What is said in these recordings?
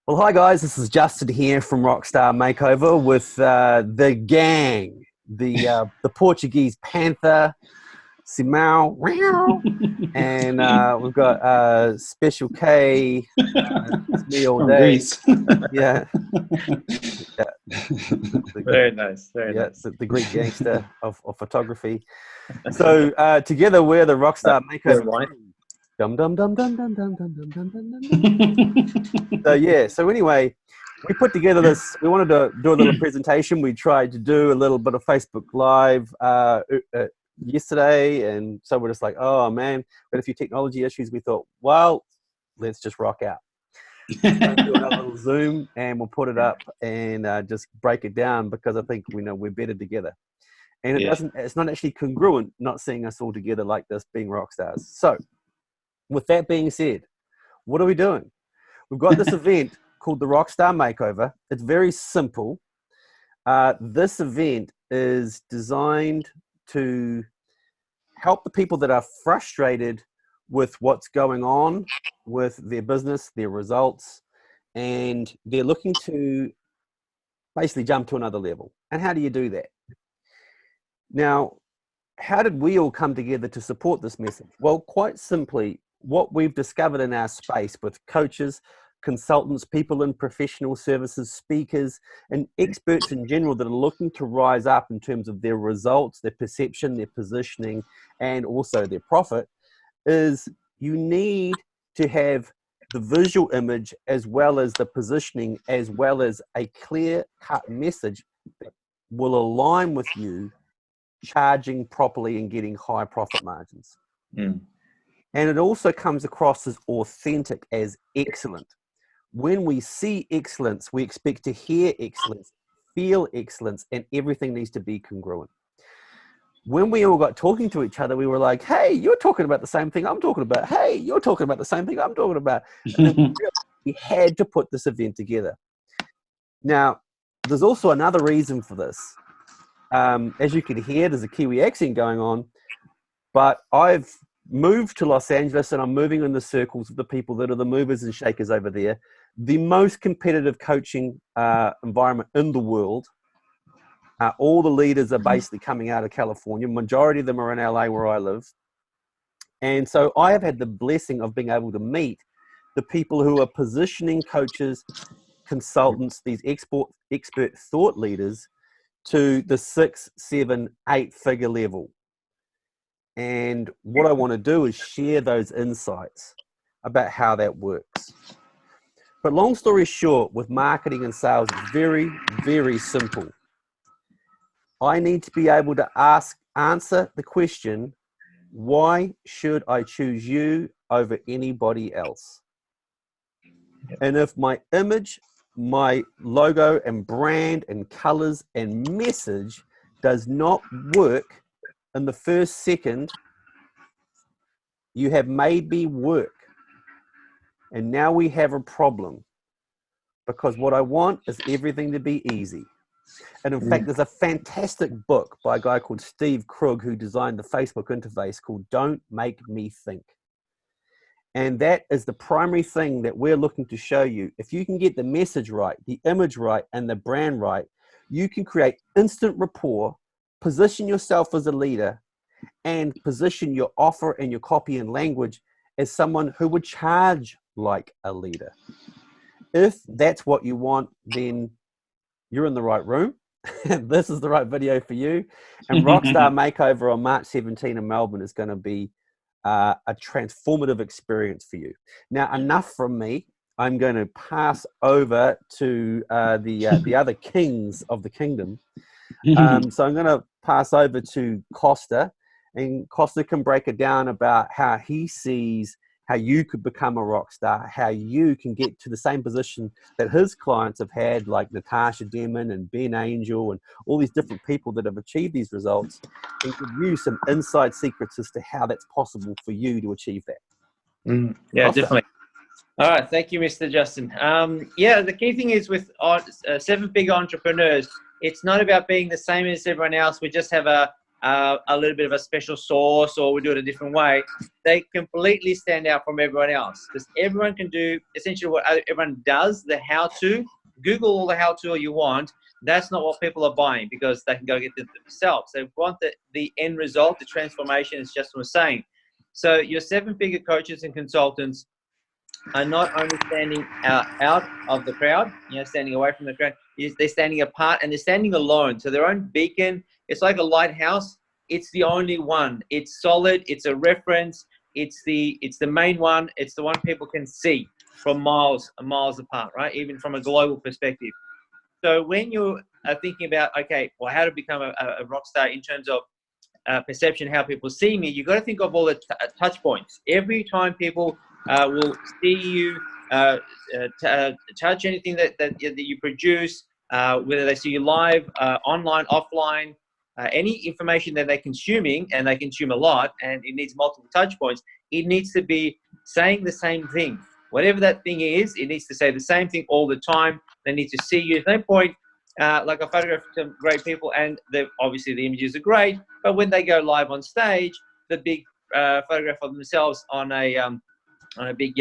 Well, hi guys, this is Justin here from Rockstar Makeover with the gang, the Portuguese Panther, Simao, and we've got Special K, it's me all From day. Greece. Yeah, Very nice, very nice. the Greek gangster of photography. So together we're the Rockstar Makeover. Dum dum dum dum dum dum dum dum dum dum. So yeah. So anyway, we put together this. We wanted to do a little presentation. We tried to do a little bit of Facebook Live yesterday, and so we're just like, oh man, we had a few technology issues. We thought, well, let's just rock out. Do another little Zoom, and we'll put it up and just break it down because I think we're better together. And it's not actually congruent not seeing us all together like this, being rock stars. So with that being said, what are we doing? We've got this event called the Rockstar Makeover. It's very simple. This event is designed to help the people that are frustrated with what's going on with their business, their results, and they're looking to basically jump to another level. And how do you do that? Now, how did we all come together to support this message? Well, quite simply, what we've discovered in our space with coaches, consultants, people in professional services, speakers, and experts in general that are looking to rise up in terms of their results, their perception, their positioning, and also their profit, is you need to have the visual image as well as the positioning, as well as a clear-cut message that will align with you charging properly and getting high profit margins. And it also comes across as authentic, as excellent. When we see excellence, we expect to hear excellence, feel excellence, and everything needs to be congruent. When we all got talking to each other, we were like, hey, you're talking about the same thing I'm talking about. Hey, you're talking about the same thing I'm talking about. And then we had to put this event together. Now, there's also another reason for this. As you can hear, there's a Kiwi accent going on, but I've moved to Los Angeles and I'm moving in the circles of the people that are the movers and shakers over there. The most competitive coaching environment in the world. All the leaders are basically coming out of California. Majority of them are in LA where I live. And so I have had the blessing of being able to meet the people who are positioning coaches, consultants, these expert thought leaders to the 6, 7, 8 figure level. And what I want to do is share those insights about how that works. But long story short, with marketing and sales, it's very, very simple. I need to be able to answer the question, why should I choose you over anybody else? And if my image, my logo and brand and colors and message does not work in the first second, you have made me work. And now we have a problem, because what I want is everything to be easy. And in fact, there's a fantastic book by a guy called Steve Krug who designed the Facebook interface called Don't Make Me Think. And that is the primary thing that we're looking to show you. If you can get the message right, the image right, and the brand right, you can create instant rapport, position yourself as a leader, and position your offer and your copy and language as someone who would charge like a leader. If that's what you want, then you're in the right room. This is the right video for you. And Rockstar Makeover on March 17 in Melbourne is going to be a transformative experience for you. Now, enough from me. I'm going to pass over to the other kings of the kingdom. So I'm going to pass over to Kosta, and Kosta can break it down about how he sees how you could become a rock star, how you can get to the same position that his clients have had, like Natasha Demon and Ben Angel and all these different people that have achieved these results, and give you some inside secrets as to how that's possible for you to achieve that. Yeah, Kosta. definitely. All right. Thank you, Mr. Justin. Yeah, the key thing is with 7-figure entrepreneurs, it's not about being the same as everyone else. We just have a a little bit of a special sauce, or we do it a different way, they completely stand out from everyone else, because everyone can do essentially what everyone does, the how-to. Google all the how-to you want. That's not what people are buying, because they can go get it themselves. They want the end result, the transformation, as Justin was saying. So your seven-figure coaches and consultants are not only standing out of the crowd, standing away from the crowd, they're standing apart, and they're standing alone. So their own beacon. It's like a lighthouse. It's the only one. It's solid. It's a reference. It's the main one. It's the one people can see from miles apart, right? Even from a global perspective. So when you are thinking about, okay, well, how to become a rock star in terms of perception, how people see me, you've got to think of all the touch points. Every time people will see you, touch anything that you produce, whether they see you live, online, offline, any information that they're consuming, and they consume a lot, and it needs multiple touch points, it needs to be saying the same thing. Whatever that thing is, it needs to say the same thing all the time. They need to see you. There's no point, like I photographed some great people, and obviously the images are great, but when they go live on stage, the big photograph of themselves on a big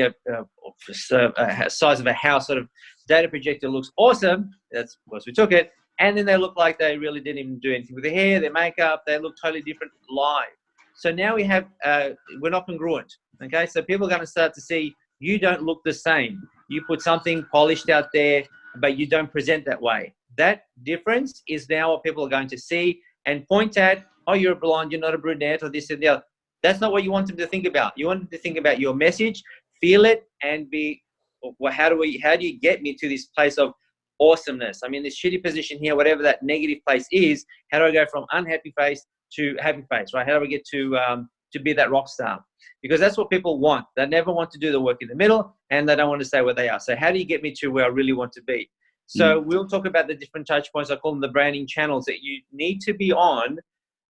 size of a house sort of data projector looks awesome. That's, of course, we took it. And then they look like they really didn't even do anything with their hair, their makeup. They look totally different live. So now we have, we're not congruent. Okay, so people are going to start to see you don't look the same. You put something polished out there, but you don't present that way. That difference is now what people are going to see and point at. Oh, you're a blonde, you're not a brunette, or this and the other. That's not what you want them to think about. You want them to think about your message, feel it, and be, well, how do you get me to this place of awesomeness? I'm in this shitty position here, whatever that negative place is. How do I go from unhappy face to happy face, right? How do I get to be that rock star? Because that's what people want. They never want to do the work in the middle, and they don't want to stay where they are. So how do you get me to where I really want to be? So we'll talk about the different touch points. I call them the branding channels that you need to be on,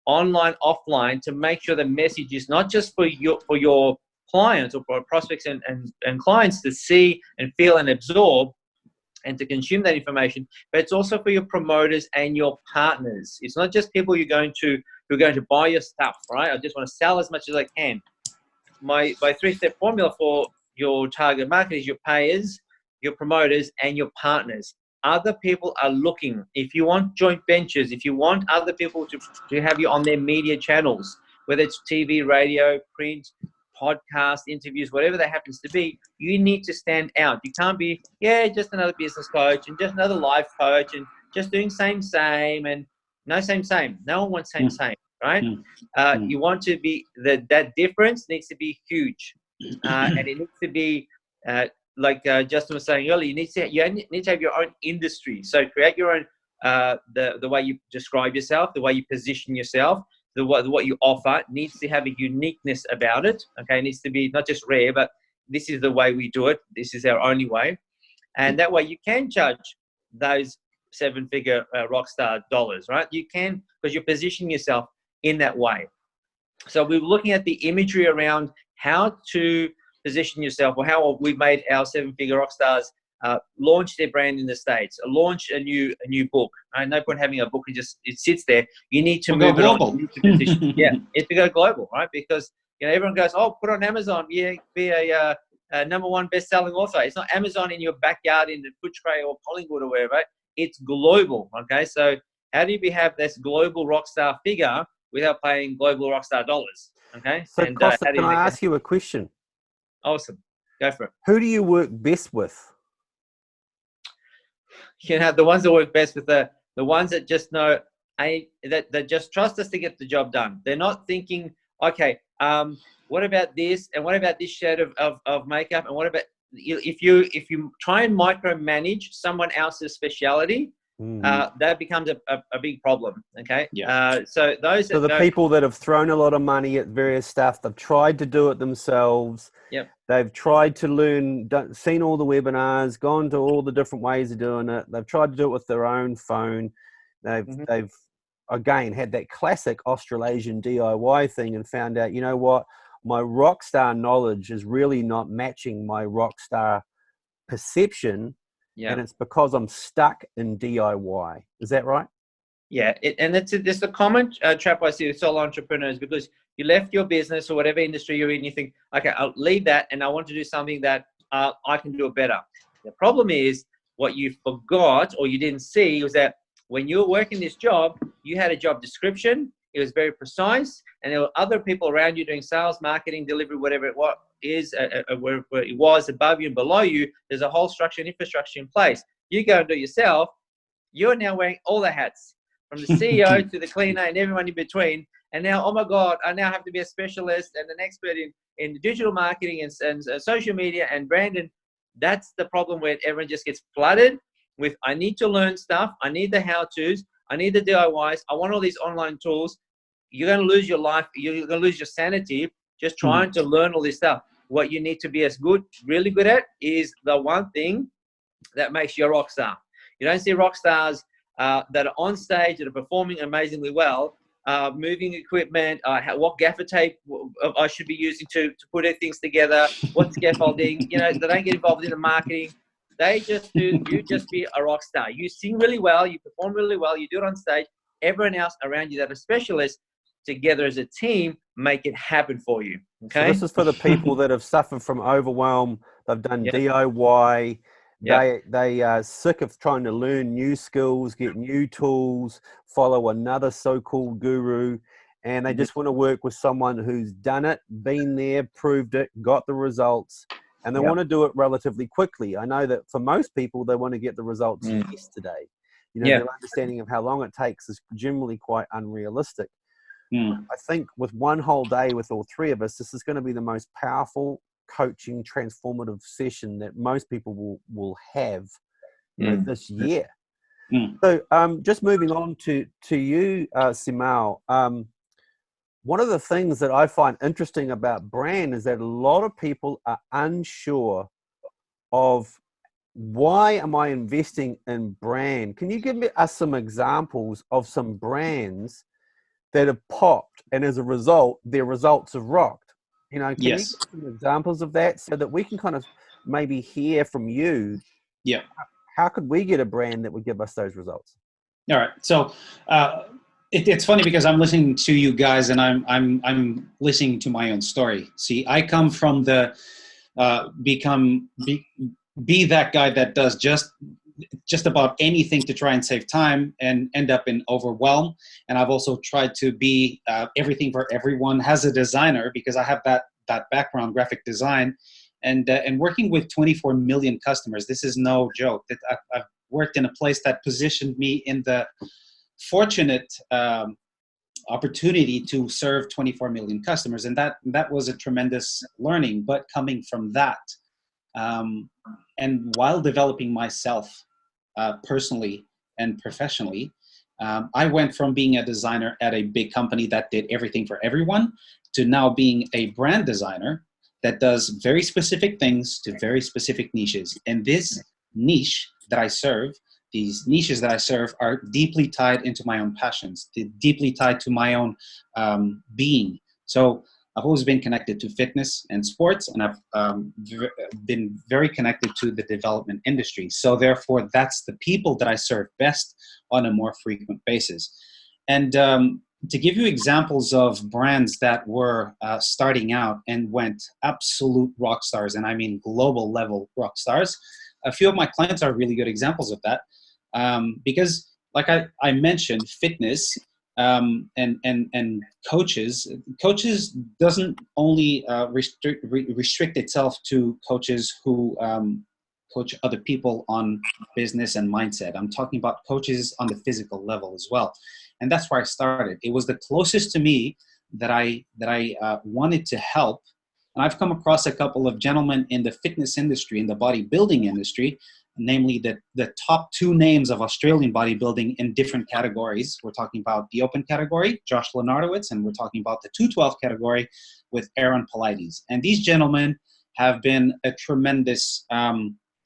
online, offline, to make sure the message is not just for your clients or for prospects and clients to see and feel and absorb and to consume that information, but it's also for your promoters and your partners. It's not just people who are going to buy your stuff, right? I just want to sell as much as I can. My three-step formula for your target market is your payers, your promoters, and your partners. Other people are looking. If you want joint ventures, if you want other people to have you on their media channels, whether it's TV, radio, print, podcast, interviews, whatever that happens to be, you need to stand out. You can't be, just another business coach and just another life coach and just doing same, and no same. No one wants same, right? You want to be, that difference needs to be huge. And it needs to be, like Justin was saying earlier, you need to have your own industry. So create your own, the way you describe yourself, the way you position yourself, what you offer needs to have a uniqueness about it. Okay, it needs to be not just rare, but this is the way we do it. This is our only way, and that way you can judge those seven-figure rockstar dollars, right? You can, because you're positioning yourself in that way. So we're looking at the imagery around how to position yourself, or how we've made our seven-figure rock stars launch their brand in the States, launch a new book. No point having a book and just it sits there. You need to move it on. You need to position. It's to go global, right? Because everyone goes, oh, put on Amazon, be a number one best-selling author. It's not Amazon in your backyard in the Footscray or Collingwood or wherever. It's global. Okay, so how do you have this global rock star figure without paying global rock star dollars? Okay, so Kosta, can I ask you a question? Awesome. Go for it. Who do you work best with? The ones that work best with the ones that just know, that just trust us to get the job done. They're not thinking, okay, what about this? And what about this shade of makeup? And what about, if you try and micromanage someone else's speciality, that becomes a big problem. Okay. So the people that have thrown a lot of money at various stuff, they've tried to do it themselves. They've tried to learn, seen all the webinars, gone to all the different ways of doing it. They've tried to do it with their own phone. They've again had that classic Australasian DIY thing and found out, you know what, my rock star knowledge is really not matching my rock star perception. And it's because I'm stuck in DIY. Is that right? Yeah, and it's a common trap I see with solo entrepreneurs, because you left your business or whatever industry you're in. You think, okay, I'll leave that and I want to do something that I can do it better. The problem is what you forgot or you didn't see was that when you were working this job, you had a job description. It was very precise, and there were other people around you doing sales, marketing, delivery, whatever it was, where it was above you and below you. There's a whole structure and infrastructure in place. You go and do it yourself. You're now wearing all the hats, from the CEO to the cleaner and everyone in between. And now, oh my God, I now have to be a specialist and an expert in digital marketing and social media and brand. And that's the problem, where everyone just gets flooded with, I need to learn stuff. I need the how-tos. I need the DIYs. I want all these online tools. You're going to lose your life. You're going to lose your sanity just trying to learn all this stuff. What you need to be really good at, is the one thing that makes you a rock star. You don't see rock stars that are on stage, that are performing amazingly well, moving equipment, what gaffer tape I should be using to put things together, what scaffolding. You know, they don't get involved in the marketing. They just do. You just be a rock star. You sing really well, you perform really well, you do it on stage. Everyone else around you that are specialists, together as a team, make it happen for you. Okay. So this is for the people that have suffered from overwhelm. They've done DIY. They are sick of trying to learn new skills, get new tools, follow another so-called guru, and they just want to work with someone who's done it, been there, proved it, got the results, and they want to do it relatively quickly. I know that for most people, they want to get the results yesterday. You know, their understanding of how long it takes is generally quite unrealistic. I think with one whole day with all three of us, this is going to be the most powerful coaching transformative session that most people will have, you know, this year. So just moving on to you, Simao, one of the things that I find interesting about brand is that a lot of people are unsure of, why am I investing in brand? Can you give us some examples of some brands that have popped, and as a result, their results have rocked? You know, can you give some examples of that so that we can kind of maybe hear from you? Yeah. How could we get a brand that would give us those results? All right. So it's funny because I'm listening to you guys and I'm listening to my own story. See, I come from the be that guy that does just about anything to try and save time and end up in overwhelm. And I've also tried to be everything for everyone as a designer, because I have that background, graphic design, and working with 24 million customers. This is no joke. That I've worked in a place that positioned me in the fortunate opportunity to serve 24 million customers. And that was a tremendous learning. But coming from that, and while developing myself personally and professionally, I went from being a designer at a big company that did everything for everyone to now being a brand designer that does very specific things to very specific niches. And this niche that I serve, these niches that I serve, are deeply tied into my own passions. They're deeply tied to my own being. So I've always been connected to fitness and sports, and I've been very connected to the development industry. So therefore, that's the people that I serve best on a more frequent basis. And to give you examples of brands that were starting out and went absolute rock stars, and I mean global level rock stars, a few of my clients are really good examples of that. Because like I mentioned, fitness and coaches doesn't only restrict itself to coaches who coach other people on business and mindset. I'm talking about coaches on the physical level as well. And that's where I started. It was the closest to me that I wanted to help. And I've come across a couple of gentlemen in the fitness industry, in the bodybuilding industry, namely the top two names of Australian bodybuilding in different categories. We're talking about the open category, Josh Lenardowitz, and we're talking about the 212 category with Aaron Polides. And these gentlemen have been a tremendous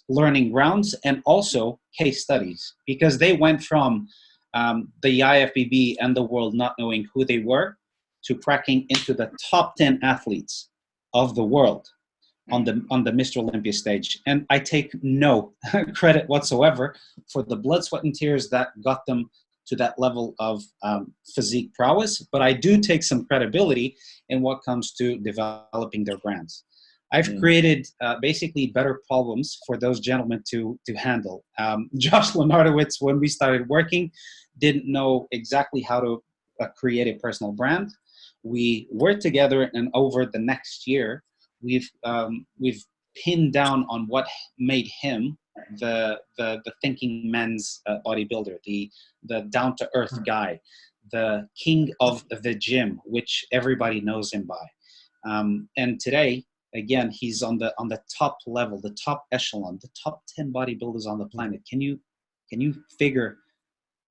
learning grounds and also case studies, because they went from the IFBB and the world not knowing who they were to cracking into the top 10 athletes of the world on the Mr. Olympia stage. And I take no credit whatsoever for the blood, sweat, and tears that got them to that level of physique prowess, but I do take some credibility in what comes to developing their brands. I've created basically better problems for those gentlemen to handle. Josh Lenardowitz, when we started working, didn't know exactly how to create a personal brand. We worked together, and over the next year, we've pinned down on what made him the thinking man's bodybuilder, the down to earth guy, the king of the gym, which everybody knows him by. And today, again, he's on the top level, the top echelon, the top 10 bodybuilders on the planet. Can you figure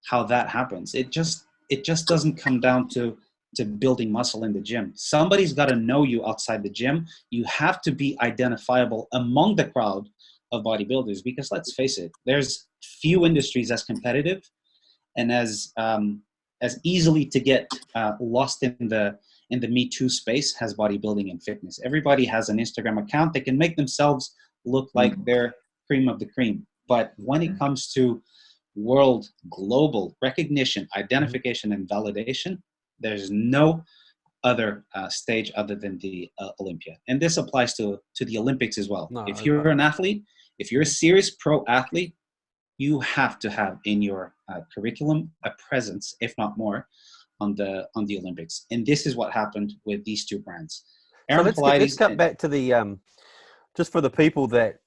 how that happens? It just doesn't come down to building muscle in the gym. Somebody's got to know you outside the gym. You have to be identifiable among the crowd of bodybuilders, because let's face it, there's few industries as competitive and as easily to get lost in the Me Too space as bodybuilding and fitness. Everybody has an Instagram account. They can make themselves look like they're cream of the cream. But when it comes to world, global recognition, identification, and validation, there's no other stage other than the Olympia. And this applies to the Olympics as well. No, if you're an athlete, if you're a serious pro athlete, you have to have in your curriculum a presence, if not more, on the Olympics. And this is what happened with these two brands. So let's cut back to the just for the people that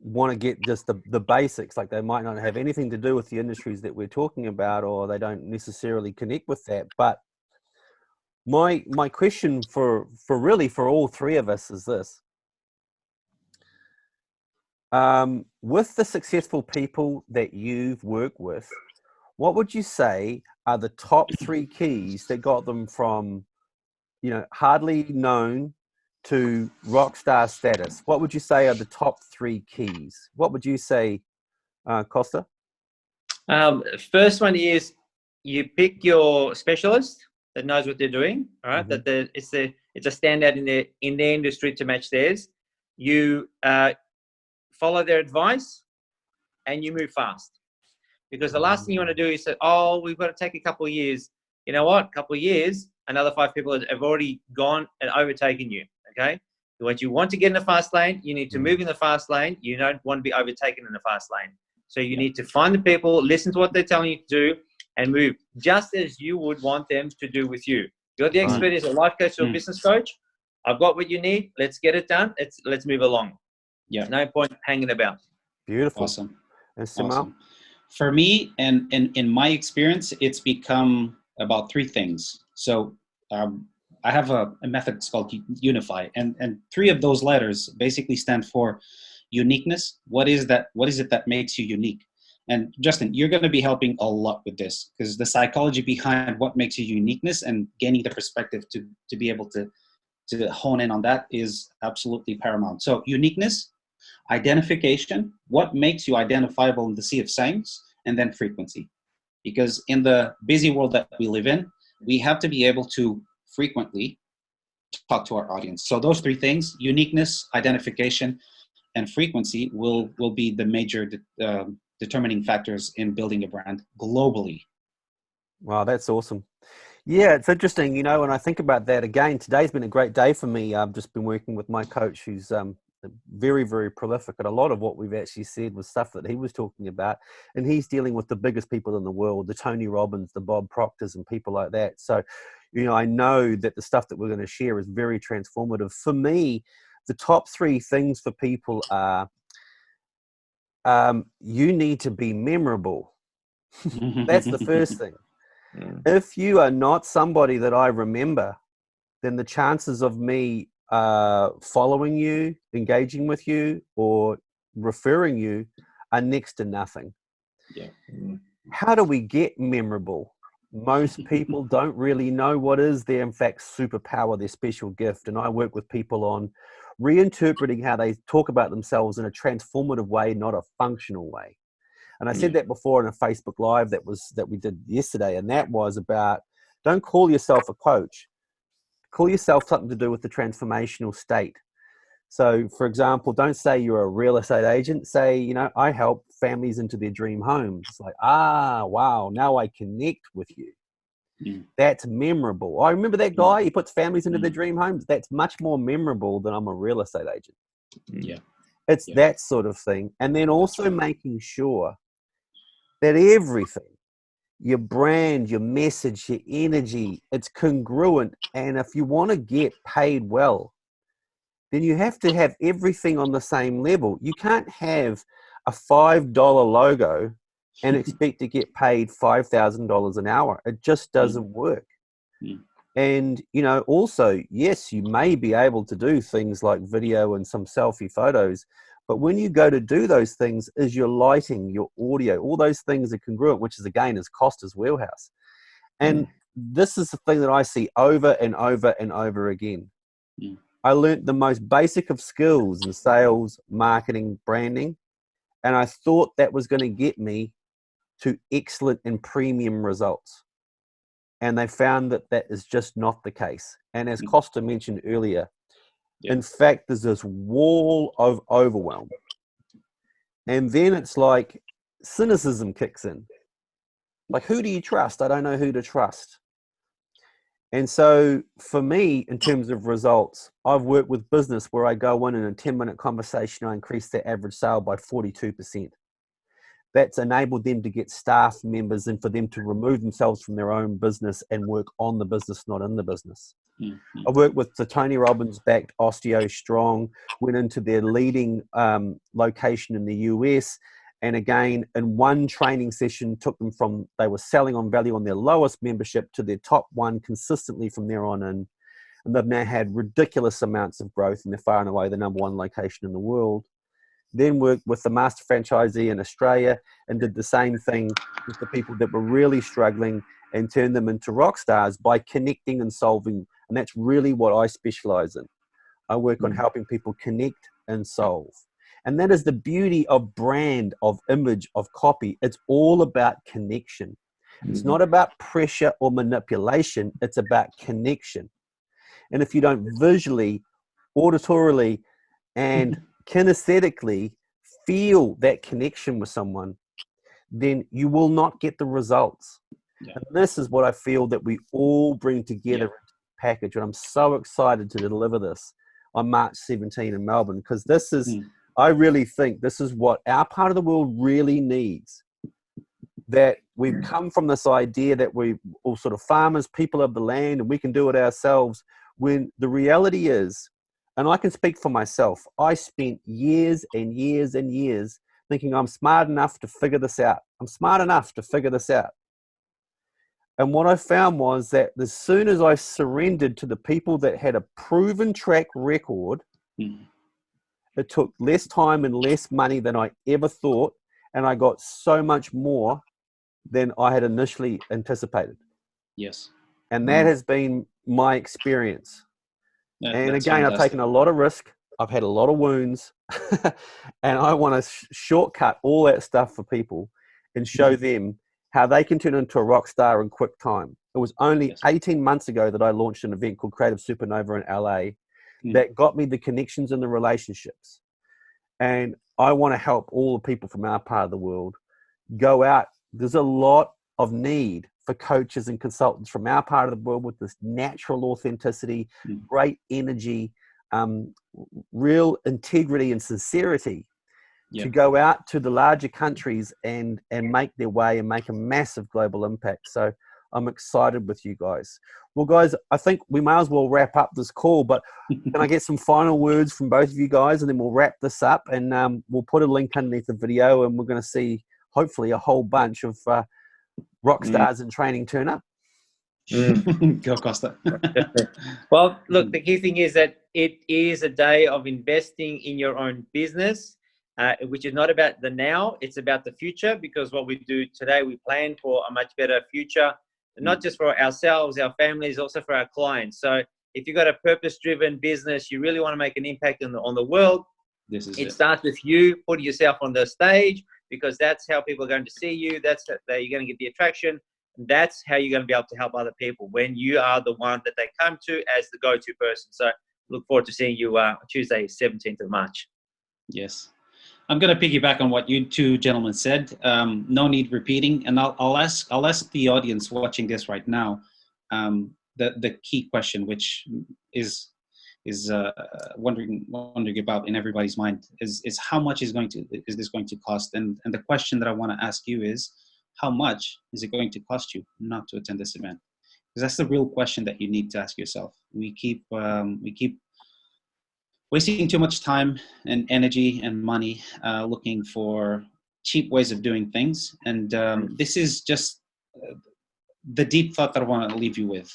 want to get just the basics, like they might not have anything to do with the industries that we're talking about, or they don't necessarily connect with that. But my question for all three of us is this: with the successful people that you've worked with, what would you say are the top three keys that got them from, hardly known to rock star status? What would you say are the top three keys? What would you say, Kosta? First one is you pick your specialist that knows what they're doing. All right, it's a standout in their industry to match theirs. You follow their advice, and you move fast. Because the last thing you want to do is say, "Oh, we've got to take a couple of years." You know what? A couple of years, another 5 people have already gone and overtaken you. Okay. What you want to get in the fast lane, you need to move in the fast lane. You don't want to be overtaken in the fast lane. So you need to find the people, listen to what they're telling you to do, and move just as you would want them to do with you. You're the expert as a life coach or a business coach. I've got what you need. Let's get it done. Let's move along. Yeah. No point hanging about. Beautiful. Awesome. And Simao? Awesome. For me, and in my experience, it's become about three things. So I have a method, it's called Unify, and three of those letters basically stand for uniqueness. What is that? What is it that makes you unique? And Justin, you're going to be helping a lot with this, because the psychology behind what makes you uniqueness and gaining the perspective to be able to hone in on that is absolutely paramount. So uniqueness, identification, what makes you identifiable in the sea of science, and then frequency. Because in the busy world that we live in, we have to be able to frequently talk to our audience. So those three things, uniqueness, identification, and frequency will be the major determining factors in building a brand globally. Wow, that's awesome. Yeah, it's interesting. When I think about that again, today's been a great day for me. I've just been working with my coach, who's very, very prolific. And a lot of what we've actually said was stuff that he was talking about. And he's dealing with the biggest people in the world, the Tony Robbins, the Bob Proctors, and people like that. So, I know that the stuff that we're going to share is very transformative. For me, the top three things for people are, you need to be memorable. That's the first thing. If you are not somebody that I remember, then the chances of me following you, engaging with you, or referring you are next to nothing. Yeah. How do we get memorable? Most people don't really know what is their, in fact, superpower, their special gift. And I work with people on reinterpreting how they talk about themselves in a transformative way, not a functional way. And I said that before in a Facebook Live that we did yesterday, and that was about, don't call yourself a coach. Call yourself something to do with the transformational state. So, for example, don't say you're a real estate agent. Say, I help families into their dream homes. It's like, ah, wow, now I connect with you. That's memorable. I remember that guy, he puts families into their dream homes. That's much more memorable than I'm a real estate agent. Yeah. It's that sort of thing. And then also making sure that everything, your brand, your message, your energy, it's congruent. And if you want to get paid well, then you have to have everything on the same level. You can't have a $5 logo and expect to get paid $5,000 an hour. It just doesn't work. And, you know, also, yes, you may be able to do things like video and some selfie photos, but when you go to do those things, is your lighting, your audio, all those things are congruent, which is, again, is Kosta's wheelhouse. And this is the thing that I see over and over and over again. I learned the most basic of skills in sales, marketing, branding, and I thought that was going to get me to excellent and premium results. And they found that that is just not the case. And as Kosta mentioned earlier, in fact, there's this wall of overwhelm. And then it's like cynicism kicks in. Like, who do you trust? I don't know who to trust. And so for me, in terms of results, I've worked with business where I go in a 10-minute conversation, I increase their average sale by 42%. That's enabled them to get staff members and for them to remove themselves from their own business and work on the business, not in the business. I worked with the Tony Robbins-backed Osteo Strong, went into their leading location in the US, and again, in one training session, took them from, they were selling on value on their lowest membership to their top one consistently from there on in. And they've now had ridiculous amounts of growth, and they're far and away the #1 location in the world. Then worked with the master franchisee in Australia and did the same thing with the people that were really struggling and turned them into rock stars by connecting and solving. And that's really what I specialize in. I work on helping people connect and solve. And that is the beauty of brand, of image, of copy. It's all about connection. It's not about pressure or manipulation. It's about connection. And if you don't visually, auditorily, and kinesthetically feel that connection with someone, then you will not get the results. And this is what I feel that we all bring together in a package. And I'm so excited to deliver this on March 17 in Melbourne, because this is, I really think this is what our part of the world really needs. That we've come from this idea that we're all sort of farmers, people of the land, and we can do it ourselves, when the reality is, and I can speak for myself, I spent years and years and years thinking I'm smart enough to figure this out. I'm smart enough to figure this out. And what I found was that as soon as I surrendered to the people that had a proven track record, it took less time and less money than I ever thought. And I got so much more than I had initially anticipated. And that has been my experience. And again, I've taken a lot of risk. I've had a lot of wounds. And I want to shortcut all that stuff for people and show them how they can turn into a rock star in quick time. It was only 18 months ago that I launched an event called Creative Supernova in LA that got me the connections and the relationships. And I want to help all the people from our part of the world go out. There's a lot of need for coaches and consultants from our part of the world with this natural authenticity, great energy, real integrity and sincerity to go out to the larger countries and make their way and make a massive global impact. So I'm excited with you guys. Well, guys, I think we may as well wrap up this call, but can I get some final words from both of you guys, and then we'll wrap this up, and we'll put a link underneath the video, and we're going to see hopefully a whole bunch of rock stars in training turn up. Go Kosta. Well, look, the key thing is that it is a day of investing in your own business, which is not about the now, it's about the future, because what we do today, we plan for a much better future, not just for ourselves, our families, also for our clients. So if you've got a purpose-driven business, you really want to make an impact on the world, it starts with you putting yourself on the stage, because that's how people are going to see you. That's how you're going to get the attraction. That's how you're going to be able to help other people, when you are the one that they come to as the go-to person. So look forward to seeing you Tuesday, 17th of March. Yes. I'm going to piggyback on what you two gentlemen said. No need repeating, and I'll ask the audience watching this right now the key question, which is wondering about in everybody's mind is how much is this going to cost? And the question that I want to ask you is, how much is it going to cost you not to attend this event? Because that's the real question that you need to ask yourself. We keep wasting too much time and energy and money looking for cheap ways of doing things. And this is just the deep thought that I want to leave you with.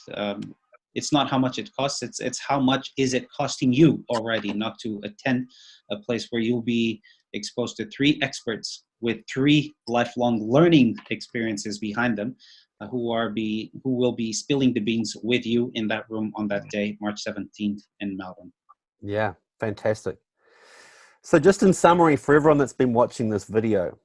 It's not how much it costs, it's how much is it costing you already not to attend a place where you'll be exposed to 3 experts with 3 lifelong learning experiences behind them, who will be spilling the beans with you in that room on that day, March 17th in Melbourne. Yeah, fantastic. So just in summary for everyone that's been watching this video,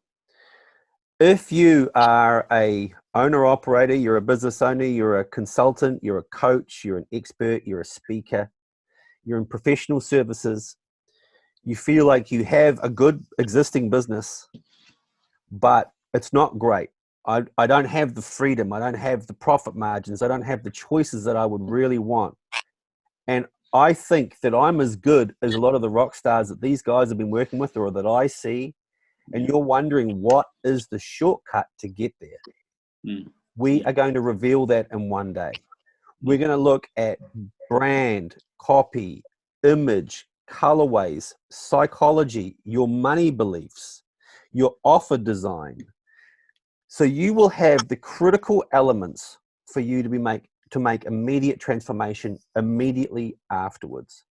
if you are a owner operator, you're a business owner, you're a consultant, you're a coach, you're an expert, you're a speaker, you're in professional services, you feel like you have a good existing business, but it's not great. I don't have the freedom. I don't have the profit margins. I don't have the choices that I would really want. And I think that I'm as good as a lot of the rock stars that these guys have been working with or that I see. And you're wondering what is the shortcut to get there. We are going to reveal that in one day. We're going to look at brand, copy, image, colorways, psychology, your money beliefs, your offer design. So you will have the critical elements for you to make immediate transformation immediately afterwards.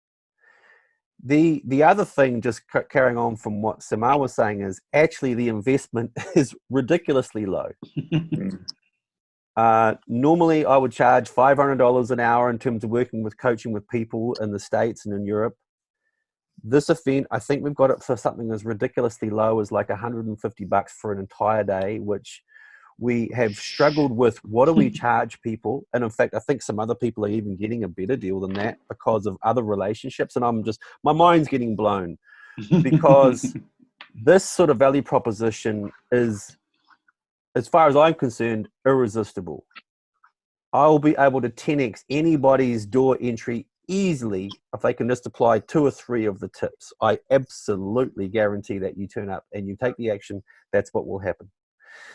The other thing, just carrying on from what Simao was saying, is actually the investment is ridiculously low. Normally, I would charge $500 an hour in terms of coaching with people in the States and in Europe. This event, I think we've got it for something as ridiculously low as like $150 for an entire day, which we have struggled with. What do we charge people? And in fact, I think some other people are even getting a better deal than that because of other relationships. And my mind's getting blown because this sort of value proposition is, as far as I'm concerned, irresistible. I'll be able to 10x anybody's door entry easily if they can just apply 2 or 3 of the tips. I absolutely guarantee that you turn up and you take the action, that's what will happen.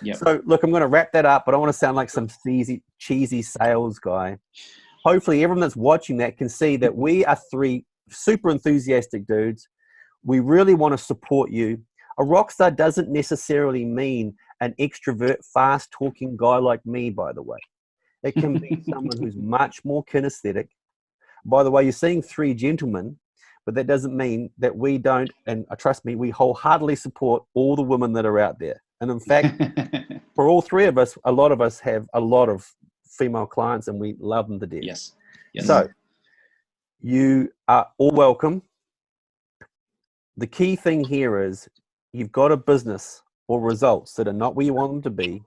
Yep. So look, I'm going to wrap that up, but I don't want to sound like some cheesy sales guy. Hopefully everyone that's watching that can see that we are 3 super enthusiastic dudes. We really want to support you. A rock star doesn't necessarily mean an extrovert, fast talking guy like me, by the way. It can be someone who's much more kinesthetic. By the way, you're seeing 3 gentlemen, but that doesn't mean that we don't, and trust me, we wholeheartedly support all the women that are out there. And in fact, for all 3 of us, a lot of us have a lot of female clients and we love them to death. Yes. So you are all welcome. The key thing here is you've got a business or results that are not where you want them to be,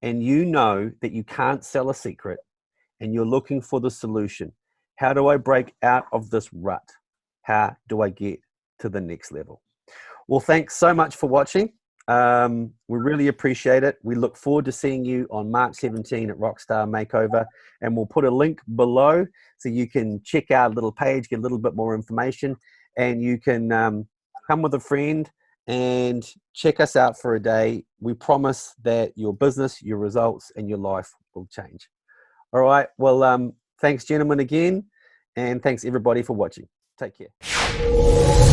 and you know that you can't sell a secret and you're looking for the solution. How do I break out of this rut? How do I get to the next level? Well, thanks so much for watching. We really appreciate it. We look forward to seeing you on March 17 at Rockstar Makeover, and we'll put a link below so you can check out a little page, get a little bit more information, and you can come with a friend and check us out for a day. We promise that your business, your results, and your life will change. All right. Well, thanks, gentlemen, again, and thanks everybody for watching. Take care.